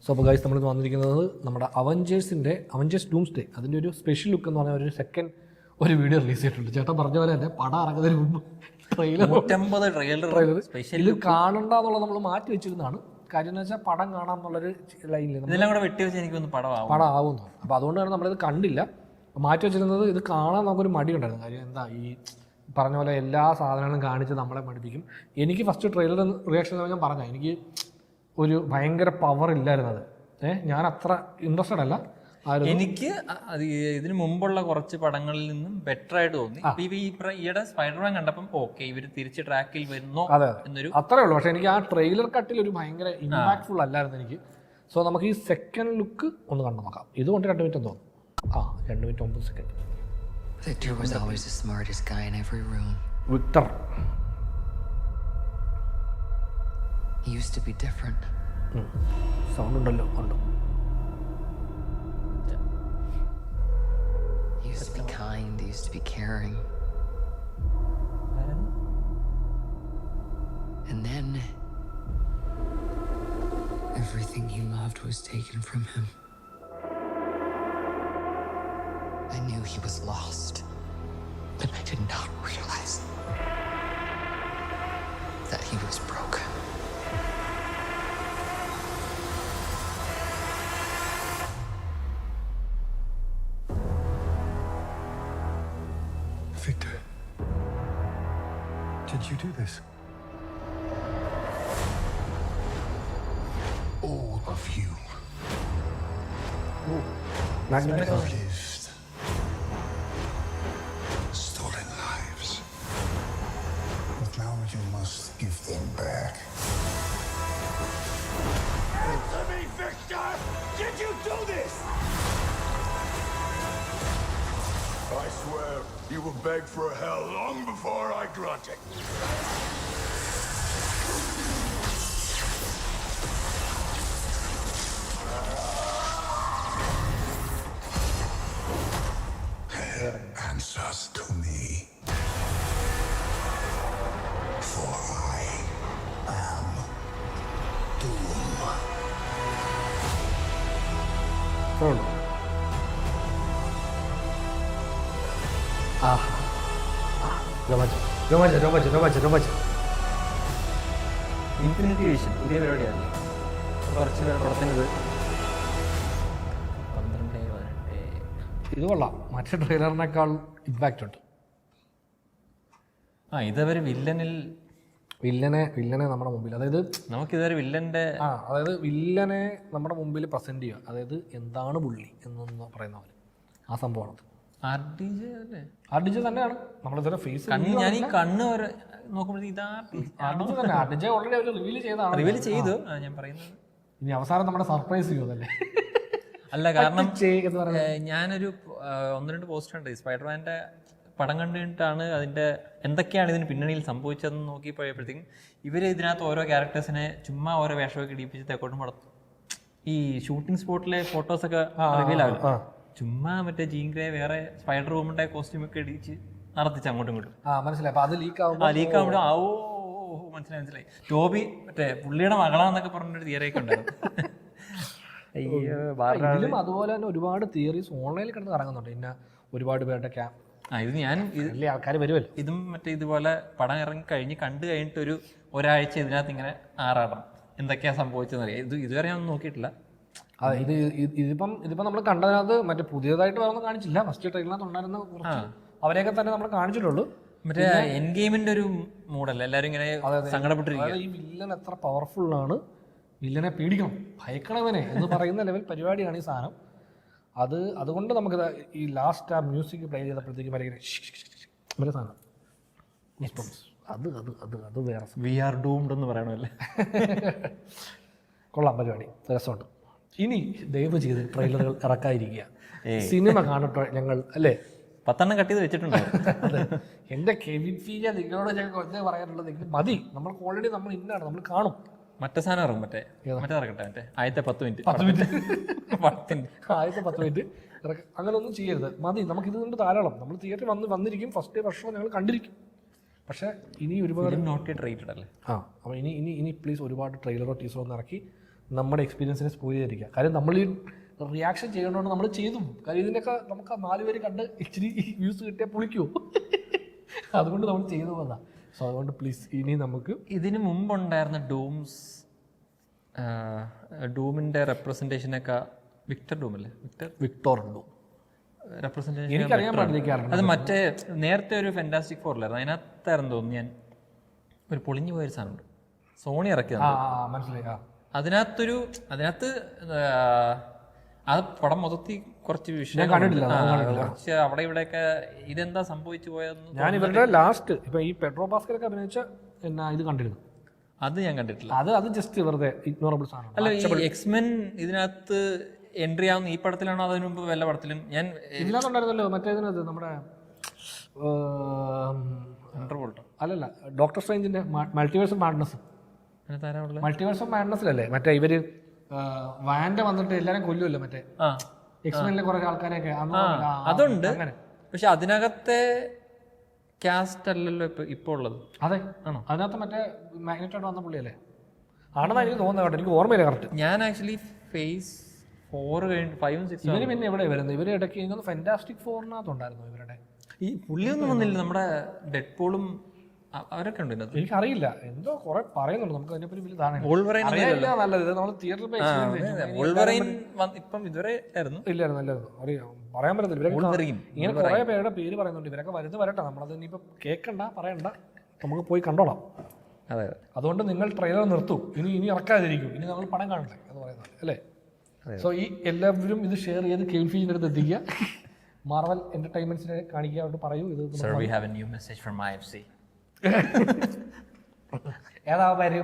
So അപ്പോൾ guys നമ്മൾ വന്നിരിക്കുന്നത് നമ്മുടെ അവഞ്ചേഴ്സ് ഡൂംസ്ഡേ അതിൻ്റെ ഒരു സ്പെഷ്യൽ ലുക്ക് എന്ന് പറഞ്ഞ ഒരു സെക്കൻഡ് ഒരു വീഡിയോ റിലീസ് ചെയ്തിട്ടുണ്ട്. ചേട്ടൻ പറഞ്ഞ പോലെ തന്നെ പടം ഇറങ്ങുന്നതിന് മുമ്പ് ട്രെയിലർ ഇത് കാണണ്ടെന്നുള്ളത് നമ്മൾ മാറ്റി വെച്ചിരുന്നതാണ്. കാര്യം എന്ന് വെച്ചാൽ പടം കാണാമെന്നുള്ളൊരു ലൈനിൽ പടം ആവുന്നു. അപ്പോൾ അതുകൊണ്ട് തന്നെ നമ്മളിത് കണ്ടില്ല, മാറ്റി വെച്ചിരുന്നത്. ഇത് കാണാൻ നമുക്കൊരു മടിയുണ്ടായിരുന്നു. കാര്യം എന്താ ഈ പറഞ്ഞ പോലെ എല്ലാ സാധനങ്ങളും കാണിച്ച് നമ്മളെ മടുപ്പിക്കും. എനിക്ക് ഫസ്റ്റ് ട്രെയിലർ റിയാക്ഷൻ ഞാൻ പറഞ്ഞ എനിക്ക് ഒരു ഭയങ്കര പവർ ഇല്ലായിരുന്നത്. ഞാൻ അത്ര ഇൻട്രസ്റ്റഡ് അല്ല. എനിക്ക് ഇതിനു മുമ്പുള്ള കുറച്ച് പടങ്ങളിൽ നിന്നും ബെറ്റർ ആയിട്ട് തോന്നി. ഈയിടെ സ്പൈഡർമാൻ കണ്ടപ്പം ഓക്കെ ഇവര് തിരിച്ച് ട്രാക്കിൽ വരുന്നു എന്നൊരു അത്രേ ഉള്ളൂ. പക്ഷെ എനിക്ക് ആ ട്രെയിലർ കട്ടിൽ ഒരു ഭയങ്കര ഇമ്പാക്ട്ഫുൾ അല്ലായിരുന്നു എനിക്ക്. സോ നമുക്ക് ഈ സെക്കൻഡ് ലുക്ക് ഒന്ന് കണ്ടു നോക്കാം. ഇതുകൊണ്ട് 2 മിനിറ്റ് തോന്നും. 2 minute 9 second. Victor was always the smartest guy in every room. Victor. He used to be different. Sound ഉണ്ടല്ലോ ഉണ്ട്. He used to be kind, he used to be caring. And then everything he loved was taken from him. I knew he was lost, but I did not realize that he was broken. Victor, did you do this? All of you have lived, stolen lives, but now you must give them back. Answer me, Victor! Did you do this? I swear you will beg for hell long before I grant it. Hell answers to me, for I am Doom. Infinity vision പുതിയ പരിപാടിയാണ്. കുറച്ച് പേർ നടത്തുന്നത്. ഇത് കൊള്ളാം. മറ്റേ ട്രെയിലറിനേക്കാൾ impact ഉണ്ട്. ഇതവര് വില്ലനെ നമ്മുടെ മുമ്പിൽ, അതായത് നമുക്കിതൊരു വില്ലന്റെ അതായത് വില്ലനെ നമ്മുടെ മുമ്പിൽ പ്രസന്റ് ചെയ്യുക. അതായത് എന്താണ് പുള്ളി എന്നൊന്ന് പറയുന്ന പോലെ ആ സംഭവമാണ്. RDJ തന്നെയാണ് നമ്മളിതുവരെ ഫേസ്. ഞാൻ ഈ കണ്ണ് നോക്കുമ്പോഴത്തേക്ക് RDJ ഓൾറെഡി അവർ റിവീൽ ചെയ്തു. ഞാൻ പറയുന്നത് ഇനി അവസാനം നമ്മുടെ സർപ്രൈസ് ചെയ്യുമല്ലേ? അല്ല, കാരണം ഞാനൊരു 1-2 പോസ്റ്റ് ഉണ്ട് സ്പൈഡർമാൻ്റെ പടം കണ്ടിട്ടാണ് അതിൻ്റെ എന്തൊക്കെയാണ് ഇതിന് പിന്നണിയിൽ സംഭവിച്ചതെന്ന് നോക്കിപ്പോയപ്പോഴത്തേക്കും ഇവർ ഇതിനകത്ത് ഓരോ ക്യാരക്ടേഴ്സിനെ ചുമ്മാ ഓരോ വേഷമൊക്കെ ഇടിപ്പിച്ച് തെക്കോട്ടും പടത്തും. ഈ ഷൂട്ടിംഗ് സ്പോട്ടിലെ ഫോട്ടോസൊക്കെ റിവീൽ ആവില്ല, ചുമ്മാ മറ്റേ ജീൻ ഗ്രേ വേറെ സ്പൈഡർ വുമന്റെ കോസ്റ്റ്യൂമൊക്കെ ഇടിച്ച് നടത്തിച്ച് അങ്ങോട്ടും ഇങ്ങോട്ടും. മനസ്സിലായി. ലീക്ക് ആകുമ്പോൾ മനസ്സിലായി. ടോബി മറ്റേ പുള്ളിയുടെ മകളാന്നൊക്കെ പറഞ്ഞൊരു തിയറിയൊക്കെ ഉണ്ടായിരുന്നു. ഇതിലും അതുപോലെ തന്നെ ഒരുപാട് തിയറീസ് ഓൺലൈനിൽ കിടന്ന് ഇറങ്ങുന്നുണ്ട്. പിന്നെ ഒരുപാട് പേരുടെ ആൾക്കാർ വരുമല്ലോ. ഇതും മറ്റേ ഇതുപോലെ പടം ഇറങ്ങി കണ്ടു കഴിഞ്ഞിട്ട് ഒരാഴ്ച ഇതിനകത്ത് ഇങ്ങനെ ആറാടണം എന്തൊക്കെയാ സംഭവിച്ചതെന്ന് അറിയാം. ഇതുവരെ ഞാൻ നോക്കിയിട്ടില്ല. ഇതിപ്പം നമ്മൾ കണ്ടതിനകത്ത് മറ്റേ പുതിയതായിട്ട് വേറെ കാണിച്ചില്ല. ഫസ്റ്റ് ട്രെയിലറിനകത്ത് ഉണ്ടായിരുന്ന കുറച്ച് അവരെയൊക്കെ തന്നെ നമ്മൾ കാണിച്ചിട്ടുള്ളൂ. മറ്റേ എൻ ഗെയിമിന്റെ ഒരു മൂഡല്ല, എല്ലാവരും ഇങ്ങനെ സങ്കടപ്പെട്ടിരിക്കുക. ഈ വില്ലൻ എത്ര പവർഫുൾ ആണ്, വില്ലനെ പേടിക്കണം, ഭയക്കണവനെ എന്ന് പറയുന്ന ലെവൽ പരിപാടിയാണ് ഈ സാധനം. അതുകൊണ്ട് നമുക്ക് ഈ ലാസ്റ്റ് ആ മ്യൂസിക് പ്ലേ ചെയ്തപ്പോഴത്തേക്ക് ഭയങ്കര സാധനം. അത് വേറെ വി ആർ ഡൂംഡ് എന്ന് പറയണമല്ലേ. കൊള്ളാം, പരിപാടി രസമുണ്ട്. ഇനി ദയവ് ചെയ്ത് ട്രെയിലറുകൾ ഇറക്കാതിരിക്കുക, സിനിമ കാണട്ടോ ഞങ്ങൾ അല്ലേ. 10 കട്ട് ചെയ്ത് വെച്ചിട്ടുണ്ട്. എൻ്റെ കെവിൻ ഫീജ നിങ്ങളോട് ഞങ്ങൾ പറയാനുള്ളത് മതി. നമ്മൾക്ക് ഓൾറെഡി നമ്മൾ ഇന്നാണ്, നമ്മൾ കാണും. മറ്റേ സാധനം ഇറങ്ങും, മറ്റേ ഇറക്കട്ടെ, മറ്റേ ആദ്യത്തെ 10 മിനിറ്റ് ആദ്യത്തെ 10 മിനിറ്റ് അങ്ങനെ ഒന്നും ചെയ്യരുത്, മതി. നമുക്കിത് കൊണ്ട് ധാരാളം. നമ്മൾ തിയേറ്ററിൽ വന്നിരിക്കും. ഫസ്റ്റ് വർഷം ഞങ്ങൾ കണ്ടിരിക്കും. പക്ഷേ ഇനി ഒരുപാട് നോട്ട് യെറ്റ് റേറ്റഡ് അല്ലേ? അപ്പോൾ ഇനി പ്ലീസ് ഒരുപാട് ട്രെയിലറോ ടീസറോ ഒന്ന് ഇറക്കി നമ്മുടെ എക്സ്പീരിയൻസിനെ സ്പോയിൽ ചെയ്തിരിക്കുക. കാര്യം നമ്മൾ ഈ റിയാക്ഷൻ ചെയ്യേണ്ടതുകൊണ്ട് നമ്മൾ ചെയ്തു. കാര്യം ഇതിൻ്റെയൊക്കെ നമുക്ക് 4 പേര് കണ്ട് ഇച്ചിരി വ്യൂസ് കിട്ടിയാൽ പൊളിക്കുമോ, അതുകൊണ്ട് നമ്മൾ ചെയ്തു പോകുന്നതാണ്. സോ അതുകൊണ്ട് പ്ലീസ് ഇനി നമുക്ക് ഇതിന് മുമ്പുണ്ടായിരുന്ന ഡൂമിൻ്റെ റെപ്രസെൻറ്റേഷനൊക്കെ വിക്ടർ ഡൂം അല്ലേ? വിക്ടോർ ഡൂം റെപ്രസെൻറ്റേഷൻ എനിക്കറിയാൻ പാടില്ല. അത് മറ്റേ നേരത്തെ ഒരു ഫാന്റാസ്റ്റിക് ഫോറിലായിരുന്നു, അതിനകത്തായിരുന്നു തോന്നുന്നു. ഞാൻ ഒരു പൊളിഞ്ഞു പോയൊരു സാധനമുണ്ട് സോണി ഇറക്കിയത്, മനസ്സിലായി. അതിനകത്ത് ആ പടം മൊത്തത്തിൽ കുറച്ച് വിഷയം കുറച്ച് അവിടെ ഇവിടെയൊക്കെ ഇതെന്താ സംഭവിച്ചു പോയതെന്ന്. ഞാൻ ഇവരുടെ ലാസ്റ്റ് ഇപ്പൊ ഈ പെട്രോ പാസ്കലൊക്കെ അഭിനയിച്ച ഇത് കണ്ടിരുന്നു. അത് ഞാൻ കണ്ടിട്ടില്ല. അത് ജസ്റ്റ് വെറുതെ ഇഗ്നോറബിൾ സാധനം. അല്ല, ഈ എക്സ്മെൻ ഇതിനകത്ത് എൻട്രി ആവുന്ന ഈ പടത്തിലാണോ അതിനു മുമ്പ് വല്ല പടത്തിലും? ഞാൻ ഇതിനകത്തുണ്ടായിരുന്നല്ലോ മറ്റേതിനകത്ത് നമ്മുടെ അല്ലല്ല ഡോക്ടർ സ്ട്രേഞ്ചിന്റെ multiverse of madness. Multiverse of മാഡ്നസിലല്ലേ മറ്റേ ഇവര് വാൻഡ വന്നിട്ട് എല്ലാരും കൊല്ലുമല്ലോ മറ്റേ എക്സ്മെനിലെ കുറെ ആൾക്കാരെയൊക്കെ. അതുണ്ട്, പക്ഷെ അതിനകത്തെ കാസ്റ്റ് അല്ലല്ലോ ഇപ്പൊ ഉള്ളത്. അതെ ആണോ? അതിനകത്ത് മറ്റേ മാഗ്നറ്റായിട്ട് വന്ന പുള്ളിയല്ലേ ആണെന്നാ എനിക്ക് തോന്നുന്നത് കേട്ടോ, എനിക്ക് ഓർമ്മയില്ല കറക്റ്റ്. ഞാൻ ആക്ച്വലി ഫേസ് 4 കഴിഞ്ഞിട്ട് 5 6 ഇവര് പിന്നെ എവിടെ വരുന്നത്? ഇവര് ഇടയ്ക്ക് എനിക്ക് ഫാന്റാസ്റ്റിക് ഫോറിനകത്തുണ്ടായിരുന്നു ഇവരുടെ. ഈ പുള്ളിയൊന്നും വന്നില്ല. നമ്മുടെ ഡെഡ് പൂളും അവരൊക്കെ ഉണ്ട്. എനിക്കറിയില്ല, എന്തോ കുറെ പറയുന്നുണ്ട്, നമുക്ക് അതിനെപ്പറ്റി വലിയ ധാരണ നല്ലത്. നമ്മൾ തിയേറ്ററിൽ ഇപ്പം ഇതുവരെ ഇല്ലായിരുന്നു പറയാൻ പറ്റത്തില്ല. ഇങ്ങനെ കുറെ പേരുടെ പേര് പറയുന്നുണ്ട്. ഇവരൊക്കെ വരട്ടെ, നമ്മളത് ഇനിയിപ്പോ കേൾക്കണ്ട പറയണ്ട, നമുക്ക് പോയി കണ്ടോളാം. അതെ, അതുകൊണ്ട് നിങ്ങൾ ട്രെയിലർ നിർത്തൂ, ഇനി ഇറക്കാതിരിക്കും, ഇനി നമ്മൾ പണം കാണണ്ടേ എന്ന് പറയുന്നത് അല്ലേ? സോ ഈ എല്ലാവരും ഇത് ഷെയർ ചെയ്ത് കേൾഫീജിൻ്റെ അടുത്ത് എത്തിക്കുക, മാർവൽ എന്റർടൈൻമെന്റ്സിനെ കാണിക്കുക, അവരോട് പറയൂ ഇത് ഏതാ പേര്